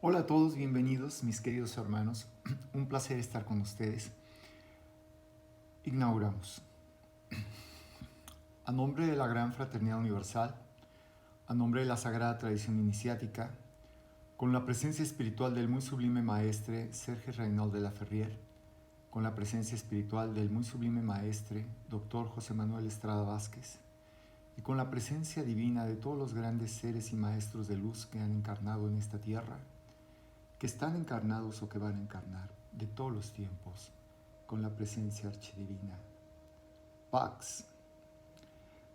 Hola a todos, bienvenidos mis queridos hermanos. Un placer estar con ustedes. Inauguramos. A nombre de la Gran Fraternidad Universal, a nombre de la Sagrada Tradición Iniciática, con la presencia espiritual del muy sublime Maestre Sergio Reinald de la Ferrier, con la presencia espiritual del muy sublime Maestre Dr. José Manuel Estrada Vázquez, y con la presencia divina de todos los grandes seres y maestros de luz que han encarnado en esta tierra, que están encarnados o que van a encarnar de todos los tiempos, con la presencia archidivina. Pax.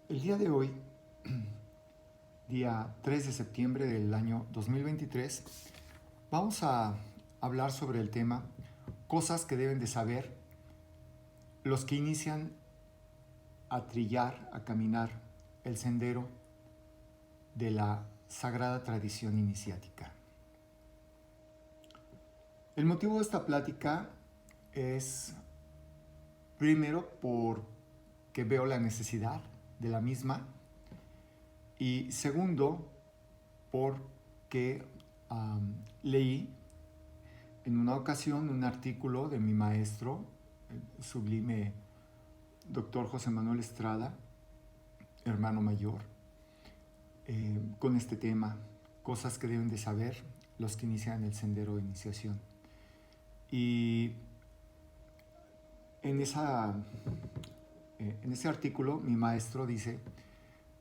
El día de hoy, día 3 de septiembre del año 2023, vamos a hablar sobre el tema cosas que deben de saber los que inician a trillar, a caminar el sendero de la sagrada tradición iniciática. El motivo de esta plática es, primero, porque veo la necesidad de la misma, y segundo, porque leí en una ocasión un artículo de mi maestro, el sublime Dr. José Manuel Estrada, hermano mayor, con este tema, cosas que deben de saber los que inician el sendero de iniciación. Y en ese artículo mi maestro dice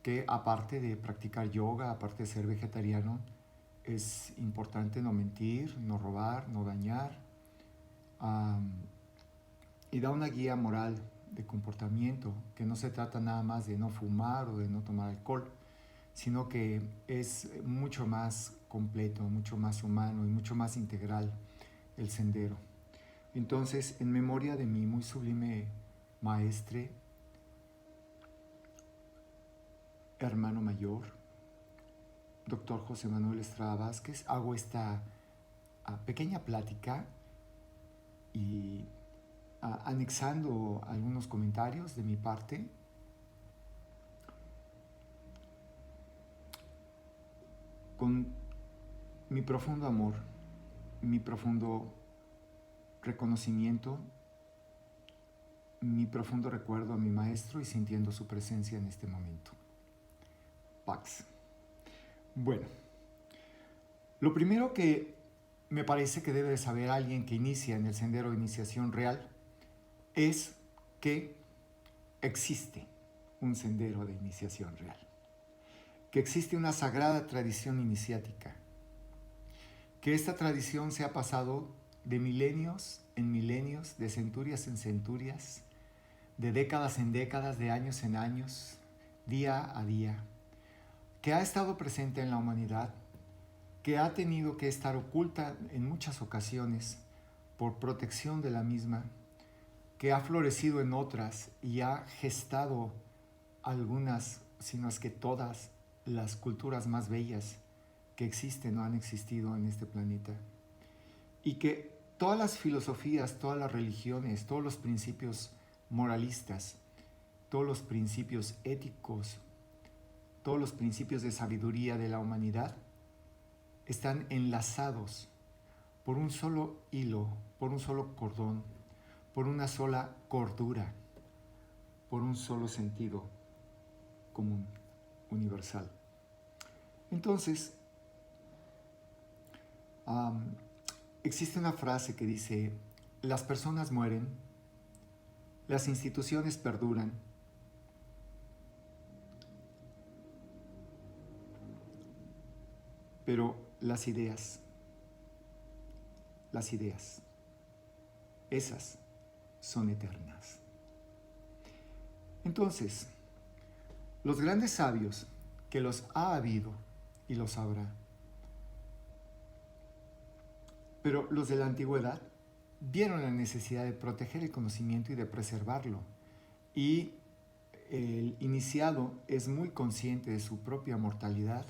que aparte de practicar yoga, aparte de ser vegetariano, es importante no mentir, no robar, no dañar, y da una guía moral de comportamiento, que no se trata nada más de no fumar o de no tomar alcohol, sino que es mucho más completo, mucho más humano y mucho más integral el sendero. Entonces, en memoria de mi muy sublime maestre, hermano mayor, Dr. José Manuel Estrada Vázquez, hago esta pequeña plática y anexando algunos comentarios de mi parte, con mi profundo amor, mi profundo reconocimiento, mi profundo recuerdo a mi maestro y sintiendo su presencia en este momento. Pax. Bueno, lo primero que me parece que debe de saber alguien que inicia en el sendero de iniciación real es que existe un sendero de iniciación real, que existe una sagrada tradición iniciática, que esta tradición se ha pasado de milenios en milenios, de centurias en centurias, de décadas en décadas, de años en años, día a día, que ha estado presente en la humanidad, que ha tenido que estar oculta en muchas ocasiones por protección de la misma, que ha florecido en otras y ha gestado algunas, si no es que todas, las culturas más bellas que existen o han existido en este planeta. Y que todas las filosofías, todas las religiones, todos los principios moralistas, todos los principios éticos, todos los principios de sabiduría de la humanidad están enlazados por un solo hilo, por un solo cordón, por una sola cordura, por un solo sentido común, universal. Entonces, existe una frase que dice: las personas mueren, las instituciones perduran, pero las ideas, esas son eternas. Entonces, los grandes sabios, que los ha habido y los habrá, pero los de la antigüedad vieron la necesidad de proteger el conocimiento y de preservarlo. Y el iniciado es muy consciente de su propia mortalidad.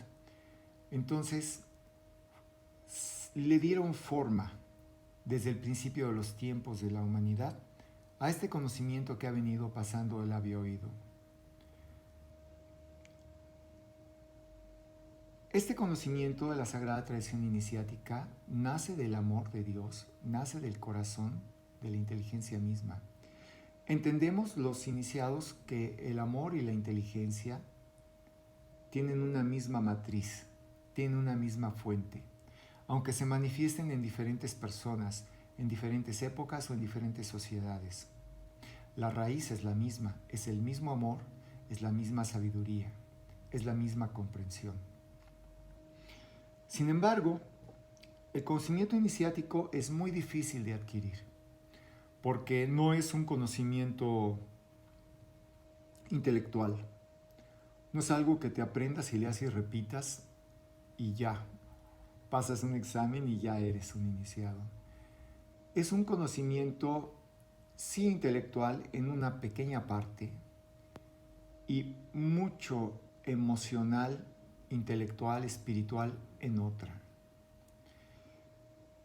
Entonces, le dieron forma desde el principio de los tiempos de la humanidad a este conocimiento que ha venido pasando de labio a oído. Este conocimiento de la sagrada tradición iniciática nace del amor de Dios, nace del corazón, de la inteligencia misma. Entendemos los iniciados que el amor y la inteligencia tienen una misma matriz, tienen una misma fuente, aunque se manifiesten en diferentes personas, en diferentes épocas o en diferentes sociedades. La raíz es la misma, es el mismo amor, es la misma sabiduría, es la misma comprensión. Sin embargo, el conocimiento iniciático es muy difícil de adquirir, porque no es un conocimiento intelectual. No es algo que te aprendas y leas y repitas y ya, pasas un examen y ya eres un iniciado. Es un conocimiento sí intelectual en una pequeña parte y mucho emocional, intelectual, espiritual en otra.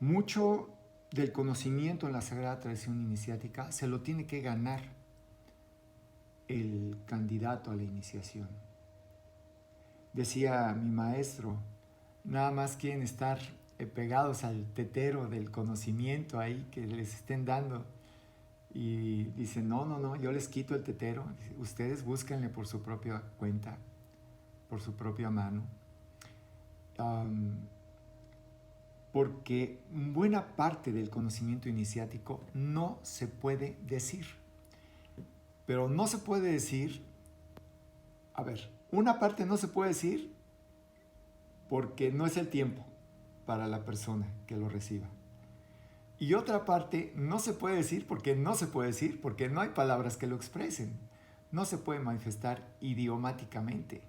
Mucho del conocimiento en la sagrada tradición iniciática se lo tiene que ganar el candidato a la iniciación. Decía mi maestro, nada más quieren estar pegados al tetero del conocimiento ahí que les estén dando. Y dice, no, yo les quito el tetero, ustedes búsquenle por su propia cuenta, por su propia mano. Porque buena parte del conocimiento iniciático no se puede decir. Pero no se puede decir, una parte no se puede decir porque no es el tiempo para la persona que lo reciba. Y otra parte no se puede decir porque no se puede decir, porque no hay palabras que lo expresen. No se puede manifestar idiomáticamente,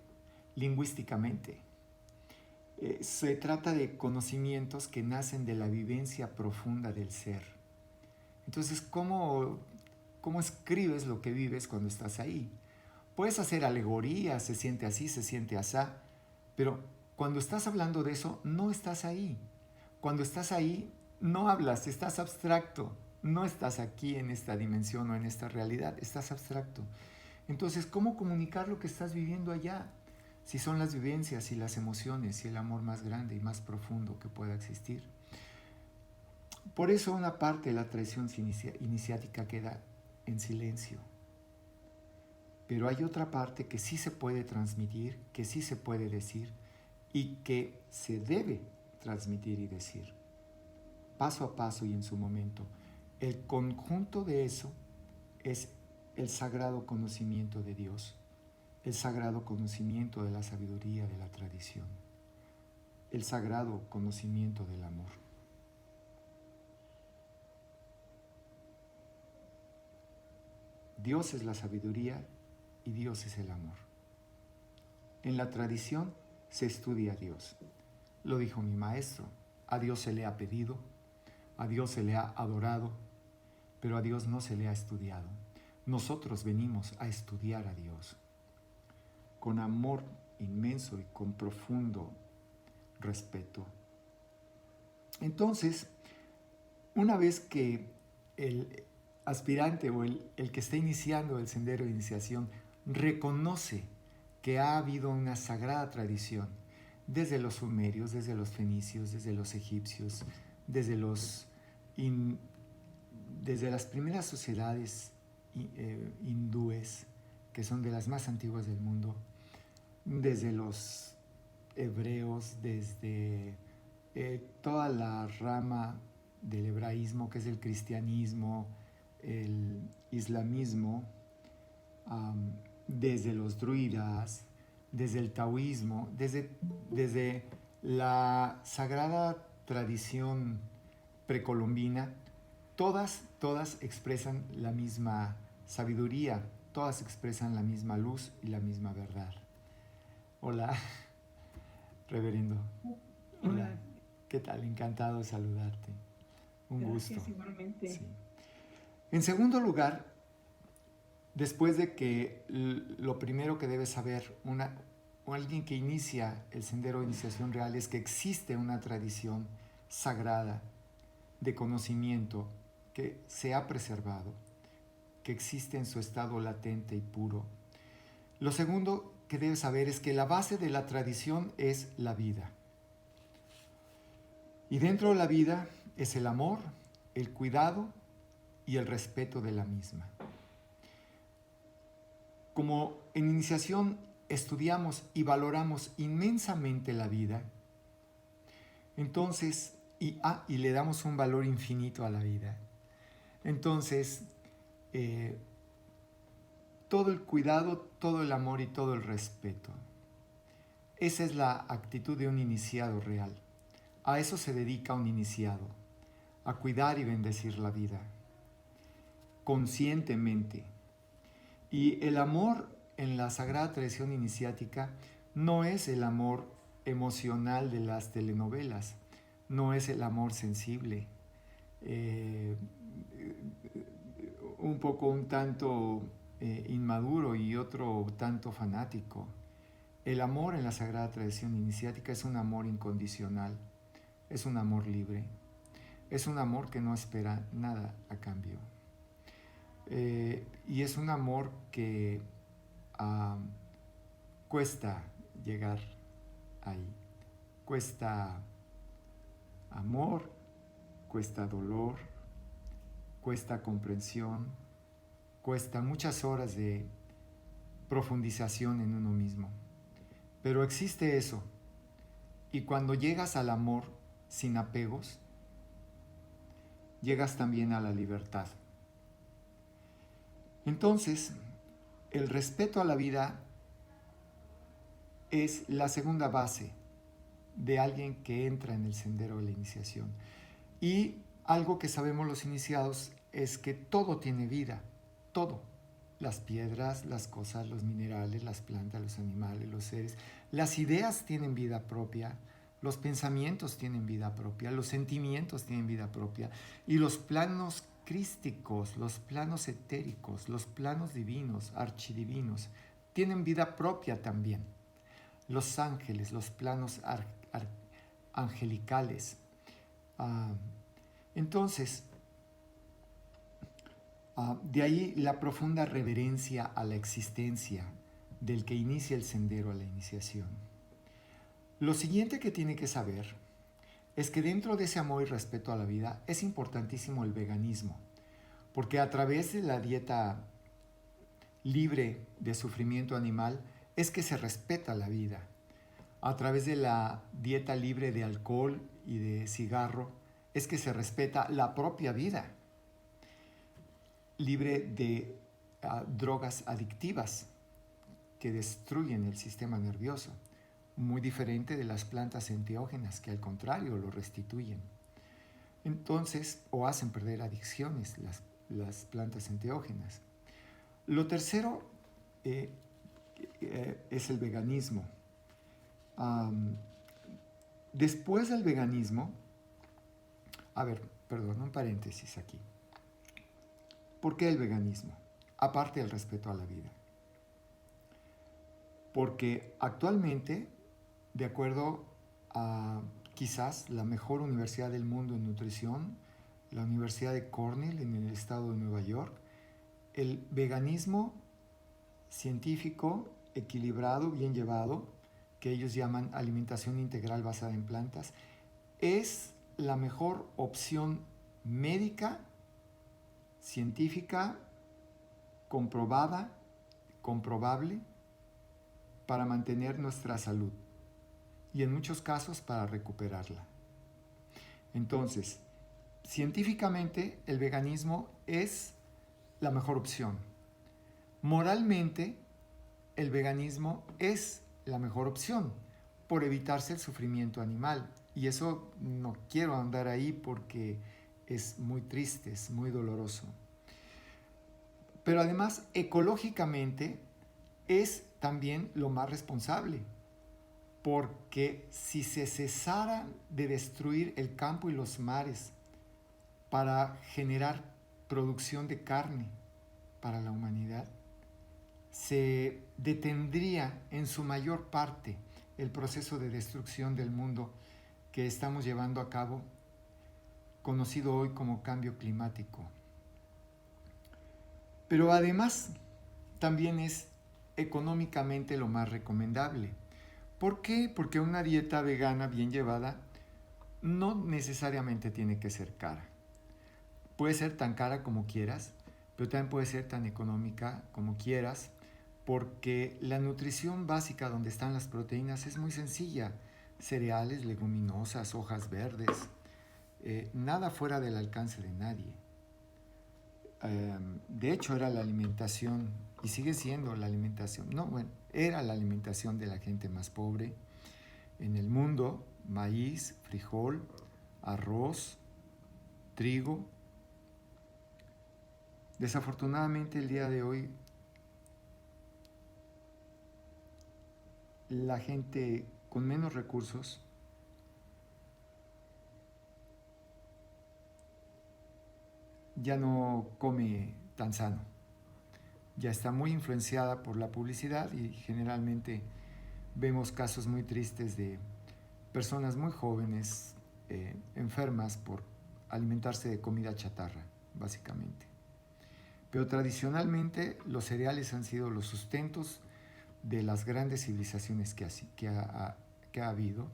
lingüísticamente. Se trata de conocimientos que nacen de la vivencia profunda del ser. Entonces, ¿cómo escribes lo que vives cuando estás ahí? Puedes hacer alegorías, se siente así, se siente asá, pero cuando estás hablando de eso, no estás ahí. Cuando estás ahí, no hablas, estás abstracto, no estás aquí en esta dimensión o en esta realidad, estás abstracto. Entonces, ¿cómo comunicar lo que estás viviendo allá? Si son las vivencias y las emociones y el amor más grande y más profundo que pueda existir. Por eso una parte de la tradición iniciática queda en silencio. Pero hay otra parte que sí se puede transmitir, que sí se puede decir y que se debe transmitir y decir. Paso a paso y en su momento. El conjunto de eso es el sagrado conocimiento de Dios, el sagrado conocimiento de la sabiduría de la tradición, el sagrado conocimiento del amor. Dios es la sabiduría y Dios es el amor. En la tradición se estudia a Dios. Lo dijo mi maestro, a Dios se le ha pedido, a Dios se le ha adorado, pero a Dios no se le ha estudiado. Nosotros venimos a estudiar a Dios con amor inmenso y con profundo respeto. Entonces, una vez que el aspirante o el que está iniciando el sendero de iniciación reconoce que ha habido una sagrada tradición desde los sumerios, desde los fenicios, desde los egipcios, desde las primeras sociedades hindúes, que son de las más antiguas del mundo, desde los hebreos, desde toda la rama del hebraísmo, que es el cristianismo, el islamismo, desde los druidas, desde el taoísmo, desde la sagrada tradición precolombina, todas expresan la misma sabiduría, todas expresan la misma luz y la misma verdad. Hola, reverendo. Hola. ¿Qué tal? Encantado de saludarte. Un Gracias, gusto. Igualmente. Sí. En segundo lugar, después de que lo primero que debe saber alguien que inicia el sendero de iniciación real es que existe una tradición sagrada de conocimiento que se ha preservado, que existe en su estado latente y puro. Lo segundo que debes saber es que la base de la tradición es la vida. Y dentro de la vida es el amor, el cuidado y el respeto de la misma. Como en iniciación estudiamos y valoramos inmensamente la vida, entonces, y le damos un valor infinito a la vida, entonces, todo el cuidado, todo el amor y todo el respeto. Esa es la actitud de un iniciado real. A eso se dedica un iniciado, a cuidar y bendecir la vida, conscientemente. Y el amor en la sagrada tradición iniciática no es el amor emocional de las telenovelas, no es el amor sensible, un tanto inmaduro y otro tanto fanático. El amor en la sagrada tradición iniciática es un amor incondicional, es un amor libre, es un amor que no espera nada a cambio. Y es un amor que cuesta llegar ahí. Cuesta amor, cuesta dolor, cuesta comprensión, cuesta muchas horas de profundización en uno mismo. Pero existe eso. Y cuando llegas al amor sin apegos, llegas también a la libertad. Entonces, el respeto a la vida es la segunda base de alguien que entra en el sendero de la iniciación. Y algo que sabemos los iniciados es que todo tiene vida, todo. Las piedras, las cosas, los minerales, las plantas, los animales, los seres. Las ideas tienen vida propia, los pensamientos tienen vida propia, los sentimientos tienen vida propia. Y los planos crísticos, los planos etéricos, los planos divinos, archidivinos, tienen vida propia también. Los ángeles, los planos angelicales. Entonces, de ahí la profunda reverencia a la existencia del que inicia el sendero a la iniciación. Lo siguiente que tiene que saber es que dentro de ese amor y respeto a la vida es importantísimo el veganismo, porque a través de la dieta libre de sufrimiento animal es que se respeta la vida. A través de la dieta libre de alcohol y de cigarro es que se respeta la propia vida, libre de drogas adictivas que destruyen el sistema nervioso, muy diferente de las plantas enteógenas que al contrario lo restituyen. Entonces, o hacen perder adicciones las plantas enteógenas. Lo tercero es el veganismo. Después del veganismo, un paréntesis aquí. ¿Por qué el veganismo? Aparte del respeto a la vida. Porque actualmente, de acuerdo a quizás la mejor universidad del mundo en nutrición, la Universidad de Cornell en el estado de Nueva York, el veganismo científico, equilibrado, bien llevado, que ellos llaman alimentación integral basada en plantas, es la mejor opción médica, científica, comprobada, comprobable, para mantener nuestra salud y en muchos casos para recuperarla. Entonces, científicamente el veganismo es la mejor opción. Moralmente, el veganismo es la mejor opción por evitarse el sufrimiento animal. Y eso no quiero andar ahí porque es muy triste, es muy doloroso. Pero además, ecológicamente, es también lo más responsable. Porque si se cesara de destruir el campo y los mares para generar producción de carne para la humanidad, se detendría en su mayor parte el proceso de destrucción del mundo que estamos llevando a cabo, conocido hoy como cambio climático. Pero además también es económicamente lo más recomendable. ¿Por qué? Porque una dieta vegana bien llevada no necesariamente tiene que ser cara. Puede ser tan cara como quieras, pero también puede ser tan económica como quieras, porque la nutrición básica donde están las proteínas es muy sencilla. Cereales, leguminosas, hojas verdes, nada fuera del alcance de nadie. De hecho, era la alimentación, y sigue siendo la alimentación, no, bueno, era la alimentación de la gente más pobre en el mundo: maíz, frijol, arroz, trigo. Desafortunadamente, el día de hoy, la gente con menos recursos ya no come tan sano. Ya está muy influenciada por la publicidad y generalmente vemos casos muy tristes de personas muy jóvenes enfermas por alimentarse de comida chatarra, básicamente. Pero tradicionalmente los cereales han sido los sustentos de las grandes civilizaciones que ha habido.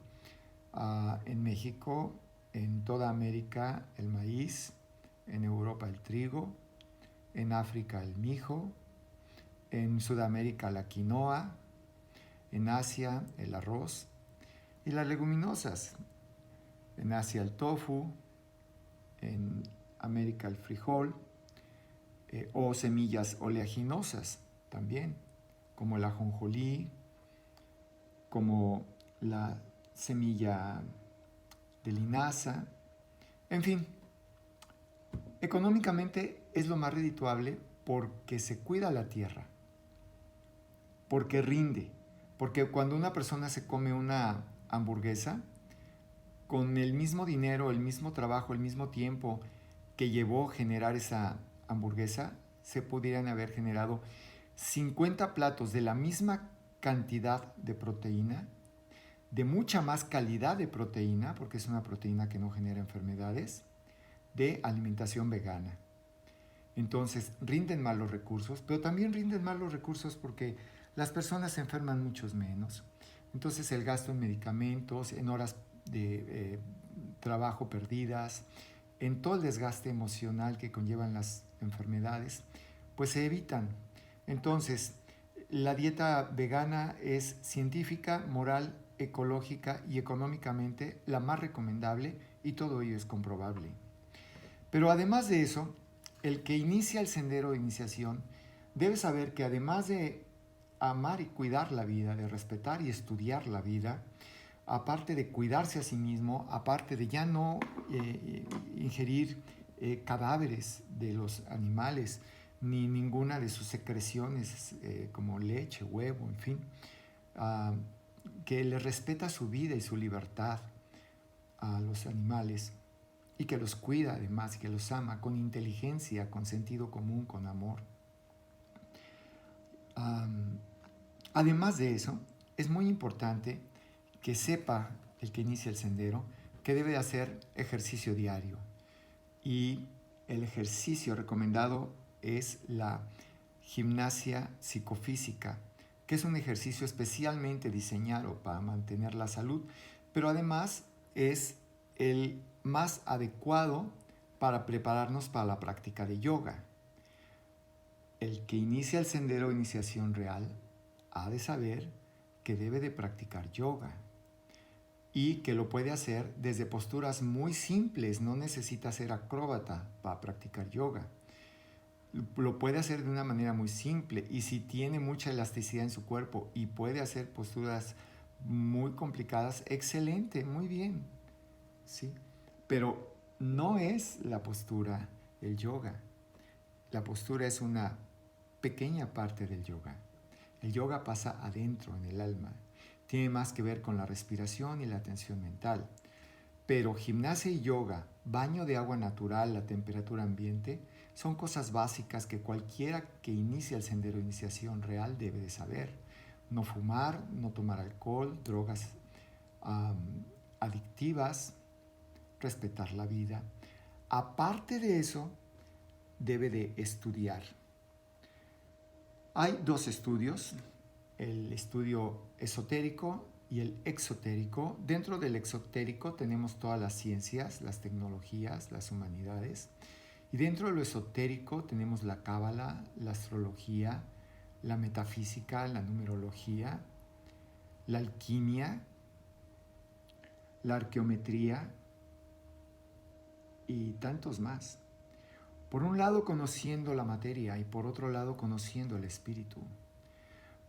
En México, en toda América, el maíz; en Europa, el trigo; en África, el mijo; en Sudamérica, la quinoa; en Asia, el arroz; y las leguminosas: en Asia, el tofu; en América, el frijol, o semillas oleaginosas también, como el ajonjolí, como la semilla de linaza. En fin, económicamente es lo más redituable porque se cuida la tierra, porque rinde, porque cuando una persona se come una hamburguesa, con el mismo dinero, el mismo trabajo, el mismo tiempo que llevó generar esa hamburguesa, se pudieran haber generado 50 platos de la misma cantidad de proteína, de mucha más calidad de proteína, porque es una proteína que no genera enfermedades, de alimentación vegana. Entonces, rinden más los recursos, pero también rinden más los recursos porque las personas se enferman muchos menos. Entonces, el gasto en medicamentos, en horas de trabajo perdidas, en todo el desgaste emocional que conllevan las enfermedades, pues se evitan. Entonces, la dieta vegana es científica, moral, ecológica y económicamente la más recomendable, y todo ello es comprobable. Pero además de eso, el que inicia el sendero de iniciación debe saber que además de amar y cuidar la vida, de respetar y estudiar la vida, aparte de cuidarse a sí mismo, aparte de ya no ingerir cadáveres de los animales, ni ninguna de sus secreciones como leche, huevo, en fin, que le respeta su vida y su libertad a los animales, y que los cuida además, que los ama con inteligencia, con sentido común, con amor. Además de eso, es muy importante que sepa el que inicia el sendero que debe hacer ejercicio diario, y el ejercicio recomendado es la gimnasia psicofísica, que es un ejercicio especialmente diseñado para mantener la salud, pero además es el más adecuado para prepararnos para la práctica de yoga. El que inicia el sendero de iniciación real ha de saber que debe de practicar yoga y que lo puede hacer desde posturas muy simples. No necesita ser acróbata para practicar yoga. Lo puede hacer de una manera muy simple, y si tiene mucha elasticidad en su cuerpo y puede hacer posturas muy complicadas, excelente, muy bien, ¿sí? Pero no es la postura el yoga. La postura es una pequeña parte del yoga. El yoga pasa adentro, en el alma. Tiene más que ver con la respiración y la atención mental. Pero gimnasia y yoga, baño de agua natural, la temperatura ambiente, son cosas básicas que cualquiera que inicia el sendero de iniciación real debe de saber. No fumar, no tomar alcohol, drogas adictivas, respetar la vida. Aparte de eso, debe de estudiar. Hay 2 estudios el estudio esotérico y el exotérico. Dentro del exotérico tenemos todas las ciencias, las tecnologías, las humanidades. Y dentro de lo esotérico tenemos la cábala, la astrología, la metafísica, la numerología, la alquimia, la arqueometría y tantos más. Por un lado conociendo la materia y por otro lado conociendo el espíritu.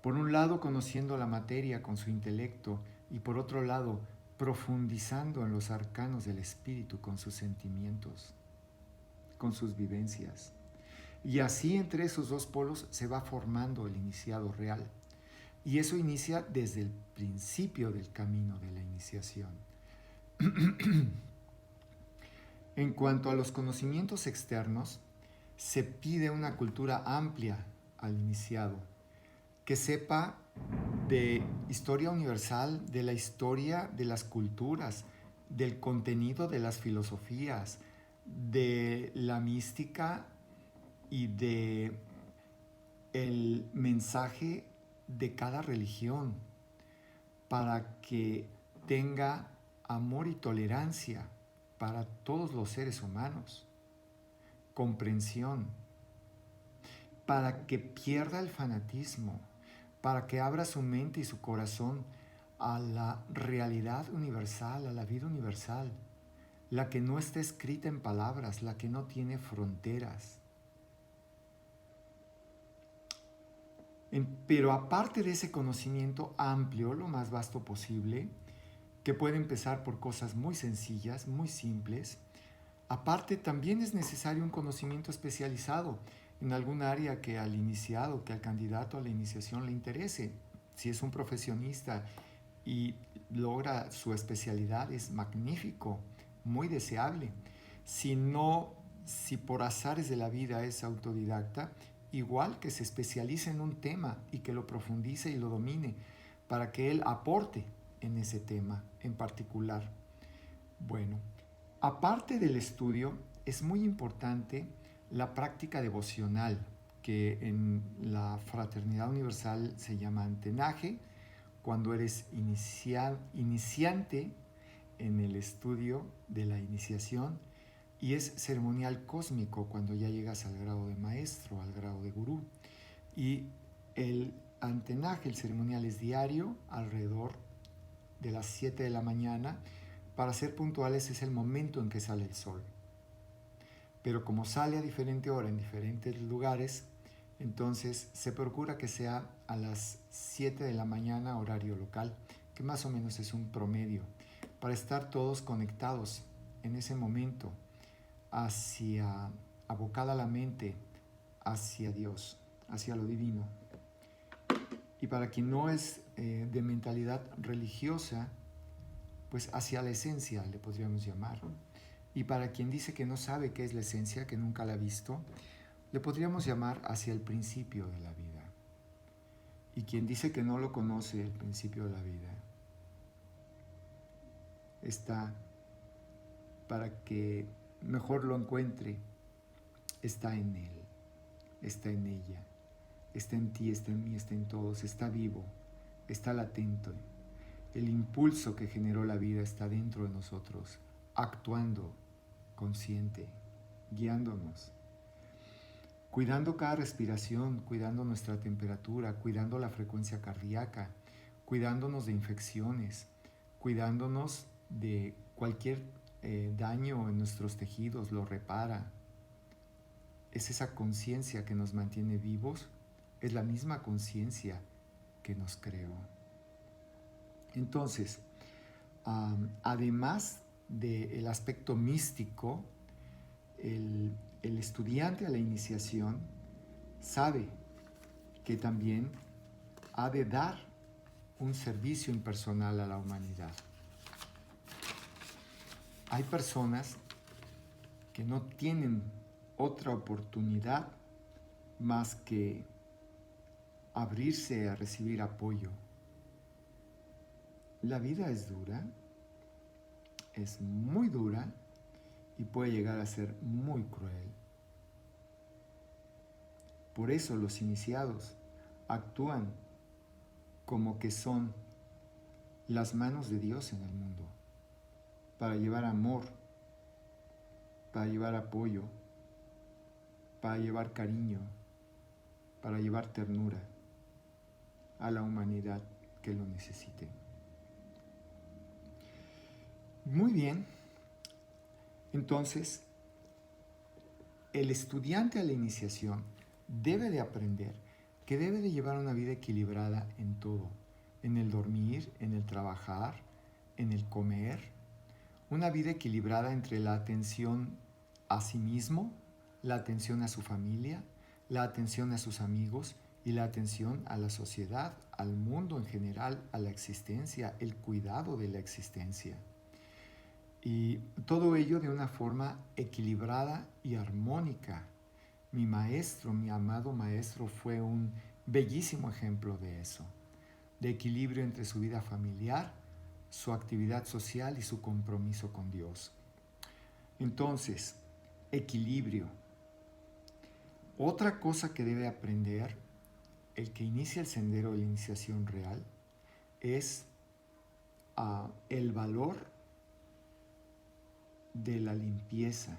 Por un lado conociendo la materia con su intelecto y por otro lado profundizando en los arcanos del espíritu con sus sentimientos, con sus vivencias. Y así entre esos dos polos se va formando el iniciado real. Y eso inicia desde el principio del camino de la iniciación. En cuanto a los conocimientos externos, se pide una cultura amplia al iniciado, que sepa de historia universal, de la historia de las culturas, del contenido de las filosofías, de la mística y de el mensaje de cada religión, para que tenga amor y tolerancia para todos los seres humanos, comprensión, para que pierda el fanatismo, para que abra su mente y su corazón a la realidad universal, a la vida universal, la que no está escrita en palabras, la que no tiene fronteras. Pero aparte de ese conocimiento amplio, lo más vasto posible, que puede empezar por cosas muy sencillas, muy simples, aparte también es necesario un conocimiento especializado en algún área que al iniciado, que al candidato a la iniciación le interese. Si es un profesionista y logra su especialidad, es magnífico, muy deseable. Si no, si por azares de la vida es autodidacta, igual que se especialice en un tema y que lo profundice y lo domine para que él aporte en ese tema en particular. Bueno, aparte del estudio, es muy importante la práctica devocional, que en la Fraternidad Universal se llama antenaje, cuando eres iniciante en el estudio de la iniciación, y es ceremonial cósmico cuando ya llegas al grado de maestro, al grado de gurú. Y el antenaje, el ceremonial, es diario, alrededor de las 7 de la mañana. Para ser puntuales, es el momento en que sale el sol. Pero como sale a diferente hora en diferentes lugares, entonces se procura que sea a las 7 de la mañana, horario local, que más o menos es un promedio, para estar todos conectados en ese momento, hacia, abocada la mente hacia Dios, hacia lo divino. Y para quien no es de mentalidad religiosa, pues hacia la esencia le podríamos llamar. Y para quien dice que no sabe qué es la esencia, que nunca la ha visto, le podríamos llamar hacia el principio de la vida. Y quien dice que no lo conoce, el principio de la vida, está para que mejor lo encuentre, está en él, está en ella, está en ti, está en mí, está en todos, está vivo, está latente. El impulso que generó la vida está dentro de nosotros, actuando, consciente, guiándonos, cuidando cada respiración, cuidando nuestra temperatura, cuidando la frecuencia cardíaca, cuidándonos de infecciones, cuidándonos de cualquier daño en nuestros tejidos, lo repara. Es esa conciencia que nos mantiene vivos, es la misma conciencia que nos creó. Entonces, además del aspecto místico, el estudiante a la iniciación sabe que también ha de dar un servicio impersonal a la humanidad. Hay personas que no tienen otra oportunidad más que abrirse a recibir apoyo. La vida es dura, es muy dura y puede llegar a ser muy cruel. Por eso los iniciados actúan como que son las manos de Dios en el mundo, para llevar amor, para llevar apoyo, para llevar cariño, para llevar ternura a la humanidad que lo necesite. Muy bien, entonces el estudiante a la iniciación debe de aprender que debe de llevar una vida equilibrada en todo, en el dormir, en el trabajar, en el comer, una vida equilibrada entre la atención a sí mismo, la atención a su familia, la atención a sus amigos y la atención a la sociedad, al mundo en general, a la existencia, el cuidado de la existencia. Y todo ello de una forma equilibrada y armónica. Mi maestro, mi amado maestro, fue un bellísimo ejemplo de eso, de equilibrio entre su vida familiar, su actividad social y su compromiso con Dios. Entonces, equilibrio. Otra cosa que debe aprender el que inicia el sendero de la iniciación real es el valor de la limpieza,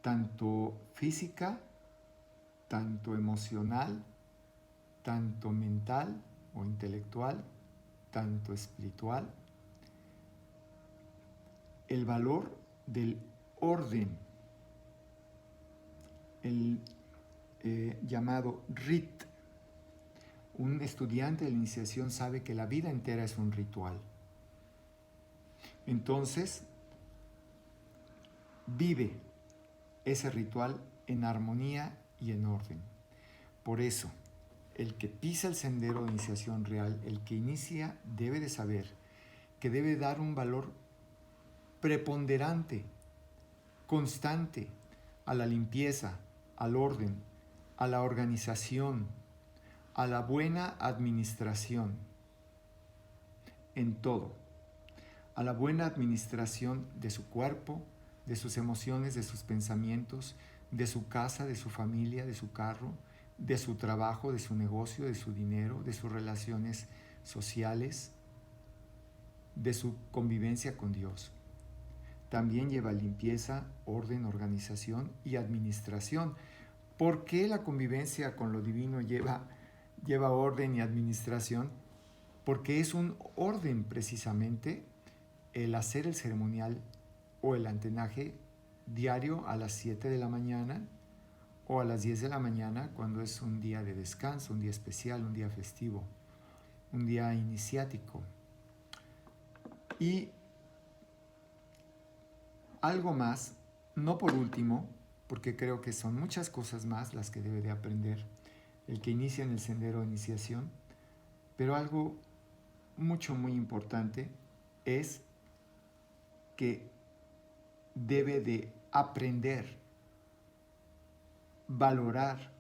tanto física, tanto emocional, tanto mental o intelectual, tanto espiritual, el valor del orden, el llamado RIT. Un estudiante de la iniciación sabe que la vida entera es un ritual. Entonces, vive ese ritual en armonía y en orden. Por eso, el que pisa el sendero de iniciación real, el que inicia, debe de saber que debe dar un valor preponderante, constante, a la limpieza, al orden, a la organización, a la buena administración, en todo, a la buena administración de su cuerpo, de sus emociones, de sus pensamientos, de su casa, de su familia, de su carro, de su trabajo, de su negocio, de su dinero, de sus relaciones sociales, de su convivencia con Dios. También lleva limpieza, orden, organización y administración. ¿Por qué la convivencia con lo divino lleva orden y administración? Porque es un orden precisamente el hacer el ceremonial o el antenaje diario a las 7 de la mañana o a las 10 de la mañana cuando es un día de descanso, un día especial, un día festivo, un día iniciático. Y algo más, no por último, porque creo que son muchas cosas más las que debe de aprender el que inicia en el sendero de iniciación, pero algo muy importante es que debe de aprender, valorar,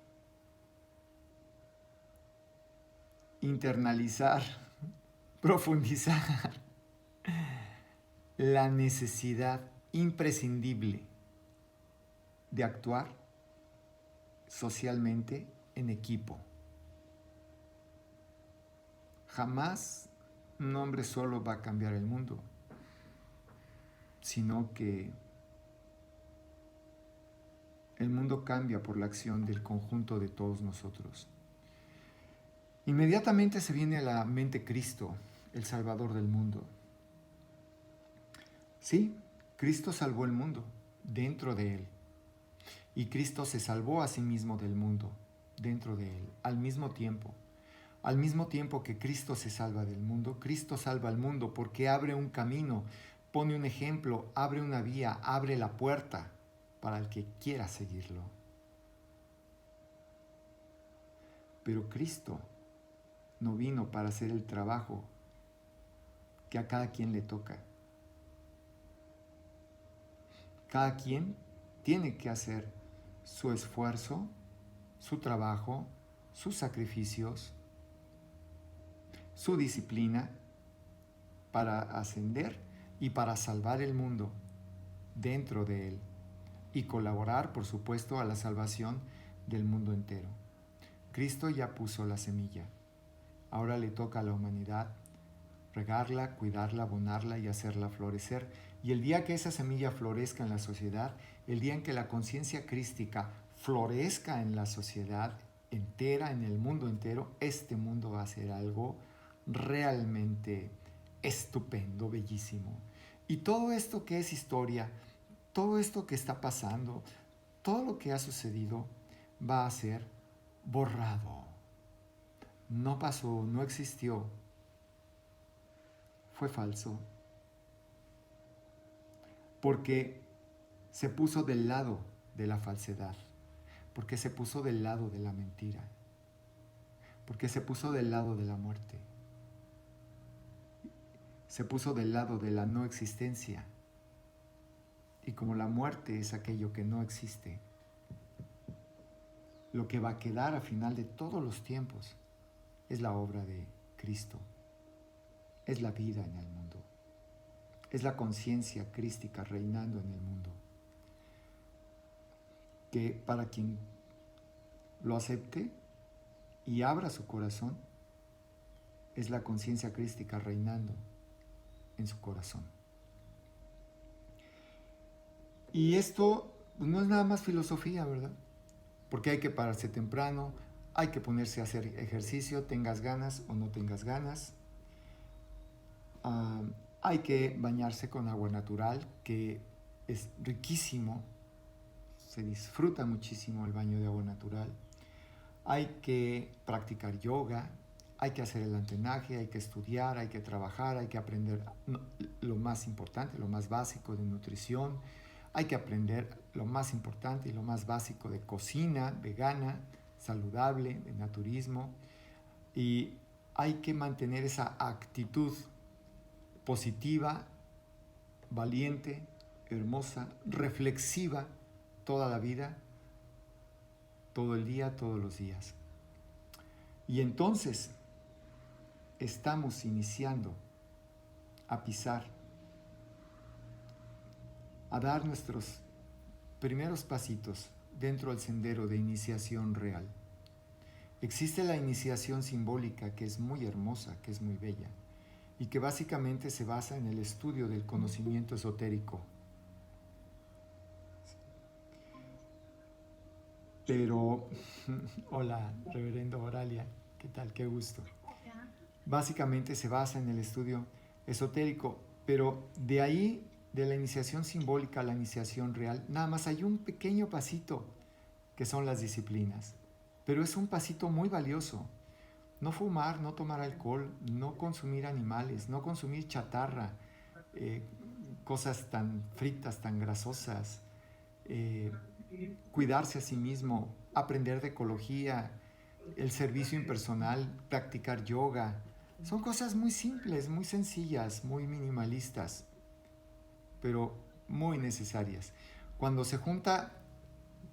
internalizar, profundizar la necesidad imprescindible de actuar socialmente en equipo. Jamás un hombre solo va a cambiar el mundo, sino que el mundo cambia por la acción del conjunto de todos nosotros. Inmediatamente se viene a la mente Cristo, el Salvador del mundo. Sí, Cristo salvó el mundo dentro de él. Y Cristo se salvó a sí mismo del mundo dentro de él, al mismo tiempo. Al mismo tiempo que Cristo se salva del mundo, Cristo salva al mundo porque abre un camino, pone un ejemplo, abre una vía, abre la puerta para el que quiera seguirlo. Pero Cristo no vino para hacer el trabajo que a cada quien le toca. Cada quien tiene que hacer su esfuerzo, su trabajo, sus sacrificios, su disciplina para ascender y para salvar el mundo dentro de él y colaborar, por supuesto, a la salvación del mundo entero. Cristo ya puso la semilla. Ahora le toca a la humanidad regarla, cuidarla, abonarla y hacerla florecer. Y el día que esa semilla florezca en la sociedad, el día en que la conciencia crística florezca en la sociedad entera, en el mundo entero, este mundo va a ser algo realmente estupendo, bellísimo. Y todo esto que es historia, todo esto que está pasando, todo lo que ha sucedido va a ser borrado. No pasó, no existió, fue falso, porque se puso del lado de la falsedad, porque se puso del lado de la mentira, porque se puso del lado de la muerte, se puso del lado de la no existencia. Y como la muerte es aquello que no existe, lo que va a quedar al final de todos los tiempos es la obra de Cristo, es la vida en el mundo, es la conciencia crística reinando en el mundo, que para quien lo acepte y abra su corazón, es la conciencia crística reinando en su corazón. Y esto no es nada más filosofía, ¿verdad? Porque hay que pararse temprano, hay que ponerse a hacer ejercicio, tengas ganas o no tengas ganas. Hay que bañarse con agua natural, que es riquísimo, se disfruta muchísimo el baño de agua natural. Hay que practicar yoga, hay que hacer el antenaje, hay que estudiar, hay que trabajar, hay que aprender lo más importante, lo más básico de nutrición, hay que aprender lo más importante y lo más básico de cocina vegana, saludable, de naturismo, y hay que mantener esa actitud positiva, valiente, hermosa, reflexiva toda la vida, todo el día, todos los días. Y entonces estamos iniciando a pisar, a dar nuestros primeros pasitos dentro del sendero de iniciación real. Existe la iniciación simbólica, que es muy hermosa, que es muy bella, y que básicamente se basa en el estudio del conocimiento esotérico. Pero, hola, reverendo Oralia, ¿qué tal? Qué gusto. Básicamente se basa en el estudio esotérico, pero de ahí, de la iniciación simbólica a la iniciación real, nada más hay un pequeño pasito, que son las disciplinas. Pero es un pasito muy valioso. No fumar, no tomar alcohol, no consumir animales, no consumir chatarra, cosas tan fritas, tan grasosas, cuidarse a sí mismo, aprender de ecología, el servicio impersonal, practicar yoga. Son cosas muy simples, muy sencillas, muy minimalistas, pero muy necesarias. Cuando se junta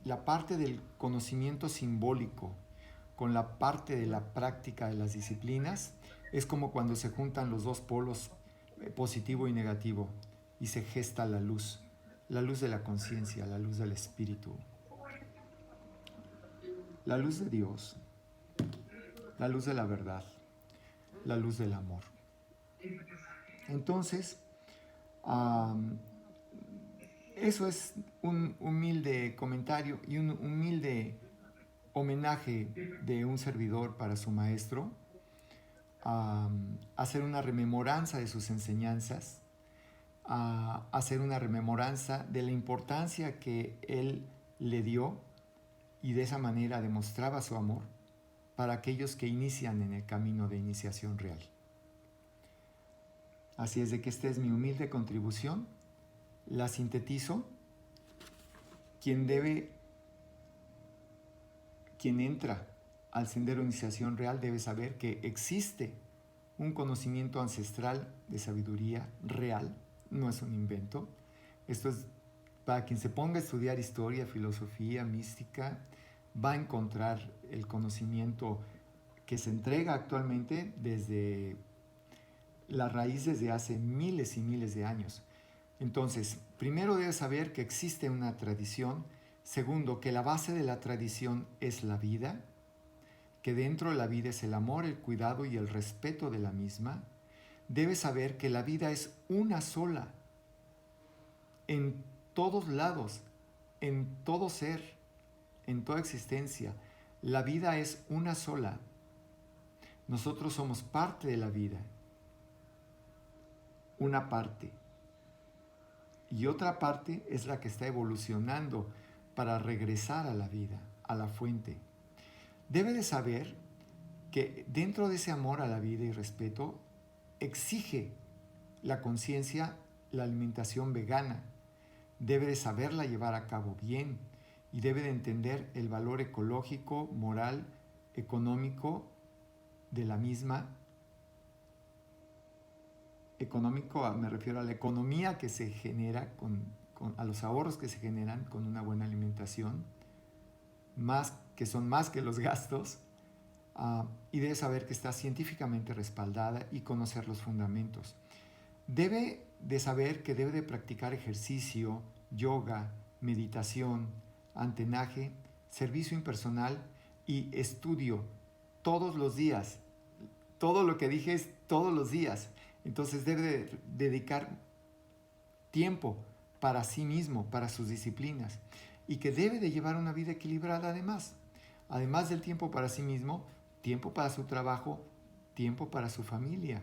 la parte del conocimiento simbólico con la parte de la práctica de las disciplinas, es como cuando se juntan los dos polos, positivo y negativo, y se gesta la luz de la conciencia, la luz del espíritu, la luz de Dios, la luz de la verdad, la luz del amor. Entonces, eso es un humilde comentario y un humilde homenaje de un servidor para su maestro, hacer una rememoranza de sus enseñanzas, hacer una rememoranza de la importancia que él le dio, y de esa manera demostraba su amor para aquellos que inician en el camino de iniciación real. Así es de que esta es mi humilde contribución, la sintetizo. Quien entra al sendero de iniciación real debe saber que existe un conocimiento ancestral de sabiduría real, no es un invento. Esto es para quien se ponga a estudiar historia, filosofía, mística, va a encontrar el conocimiento que se entrega actualmente desde la raíz, desde hace miles y miles de años. Entonces, primero debes saber que existe una tradición. Segundo, que la base de la tradición es la vida. que dentro de la vida es el amor, el cuidado y el respeto de la misma, debe saber que la vida es una sola, en todos lados, en todo ser, en toda existencia. La vida es una sola. Nosotros somos parte de la vida, una parte. Y otra parte es la que está evolucionando para regresar a la vida, a la fuente. Debe de saber que dentro de ese amor a la vida y respeto exige la conciencia la alimentación vegana. Debe de saberla llevar a cabo bien y debe de entender el valor ecológico, moral, económico de la misma. Económico, me refiero a la economía que se genera, a los ahorros que se generan con una buena alimentación, que son más que los gastos, y debe saber que está científicamente respaldada y conocer los fundamentos. Debe de saber que debe de practicar ejercicio, yoga, meditación, antenaje, servicio impersonal y estudio todos los días. Todo lo que dije es todos los días. Entonces debe de dedicar tiempo para sí mismo, para sus disciplinas, y que debe de llevar una vida equilibrada además del tiempo para sí mismo, tiempo para su trabajo, tiempo para su familia.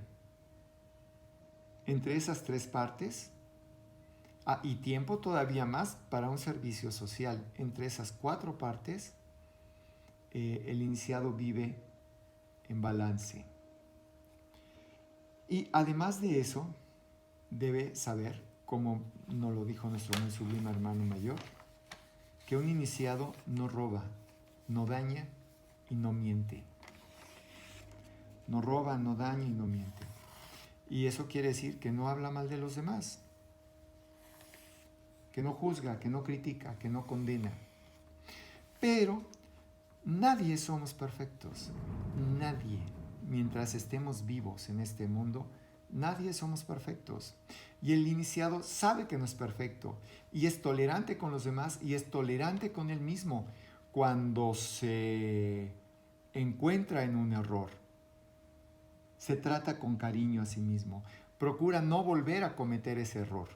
Entre esas tres partes, y tiempo todavía más para un servicio social. Entre esas cuatro partes, el iniciado vive en balance. Y además de eso, debe saber, como nos lo dijo nuestro muy sublime hermano mayor, que un iniciado no roba, no daña y no miente. No roba, no daña y no miente. Y eso quiere decir que no habla mal de los demás, que no juzga, que no critica, que no condena. Pero nadie somos perfectos, nadie. Mientras estemos vivos en este mundo, nadie somos perfectos. Y el iniciado sabe que no es perfecto y es tolerante con los demás y es tolerante con él mismo cuando se encuentra en un error. Se trata con cariño a sí mismo. Procura no volver a cometer ese error.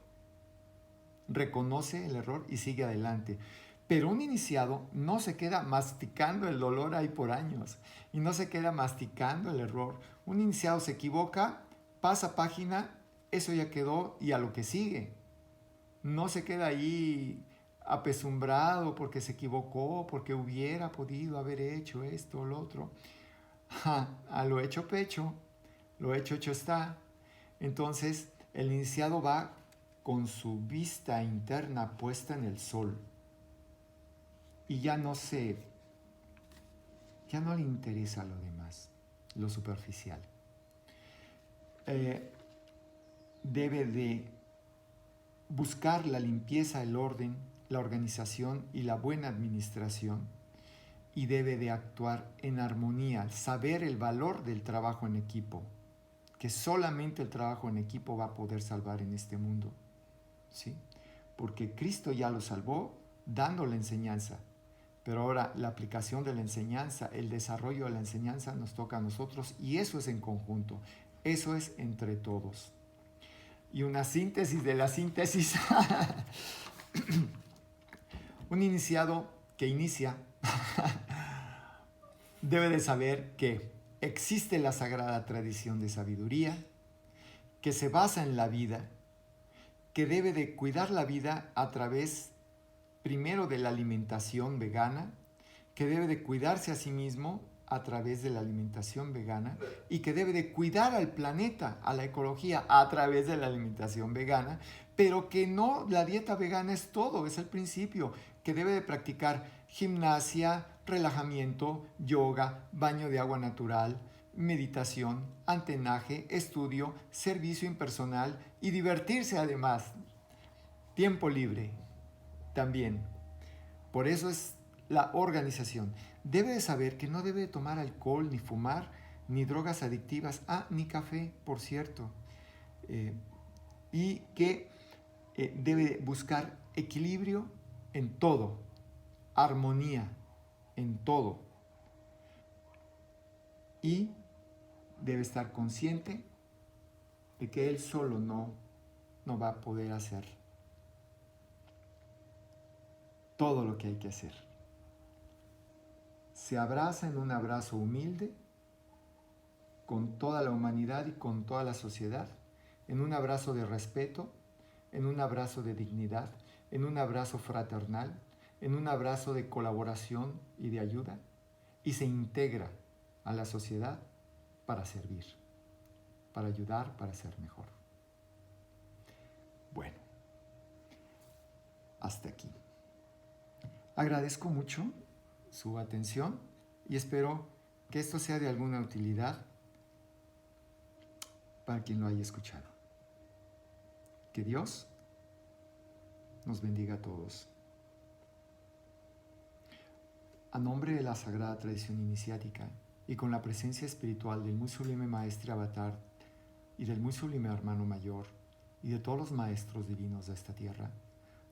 Reconoce el error y sigue adelante. Pero un iniciado no se queda masticando el dolor ahí por años y no se queda masticando el error. Un iniciado se equivoca, pasa página, eso ya quedó y a lo que sigue. No se queda ahí apesumbrado porque se equivocó, porque hubiera podido haber hecho esto o lo otro. A lo hecho pecho, lo hecho está. Entonces el iniciado va con su vista interna puesta en el sol. Y ya no le interesa lo demás, lo superficial. Debe de buscar la limpieza, el orden, la organización y la buena administración, y debe de actuar en armonía, saber el valor del trabajo en equipo, que solamente el trabajo en equipo va a poder salvar en este mundo, ¿sí? Porque Cristo ya lo salvó dando la enseñanza. Pero ahora la aplicación de la enseñanza, el desarrollo de la enseñanza nos toca a nosotros y eso es en conjunto, eso es entre todos. Y una síntesis de la síntesis. Un iniciado que inicia debe de saber que existe la sagrada tradición de sabiduría, que se basa en la vida, que debe de cuidar la vida a través primero de la alimentación vegana, que debe de cuidarse a sí mismo a través de la alimentación vegana y que debe de cuidar al planeta, a la ecología a través de la alimentación vegana, pero que no, la dieta vegana es todo, es el principio, que debe de practicar gimnasia, relajamiento, yoga, baño de agua natural, meditación, antenaje, estudio, servicio impersonal y divertirse además, tiempo libre. También, por eso es la organización. Debe de saber que no debe de tomar alcohol, ni fumar, ni drogas adictivas, ni café, por cierto. Y que debe buscar equilibrio en todo, armonía en todo. y debe estar consciente de que él solo no va a poder hacer todo lo que hay que hacer. Se abraza en un abrazo humilde con toda la humanidad y con toda la sociedad, en un abrazo de respeto, en un abrazo de dignidad, en un abrazo fraternal, en un abrazo de colaboración y de ayuda, y se integra a la sociedad para servir, para ayudar, para ser mejor. Bueno, hasta aquí. Agradezco mucho su atención y espero que esto sea de alguna utilidad para quien lo haya escuchado. Que Dios nos bendiga a todos. A nombre de la Sagrada Tradición Iniciática y con la presencia espiritual del muy sublime Maestre Avatar y del muy sublime Hermano Mayor y de todos los maestros divinos de esta tierra,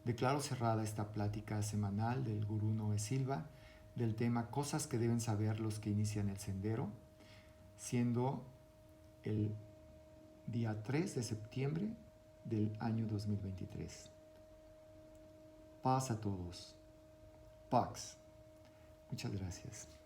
declaro cerrada esta plática semanal del Gurú Noé Silva del tema Cosas que deben saber los que inician el sendero, siendo el día 3 de septiembre del año 2023. Paz a todos. Pax. Muchas gracias.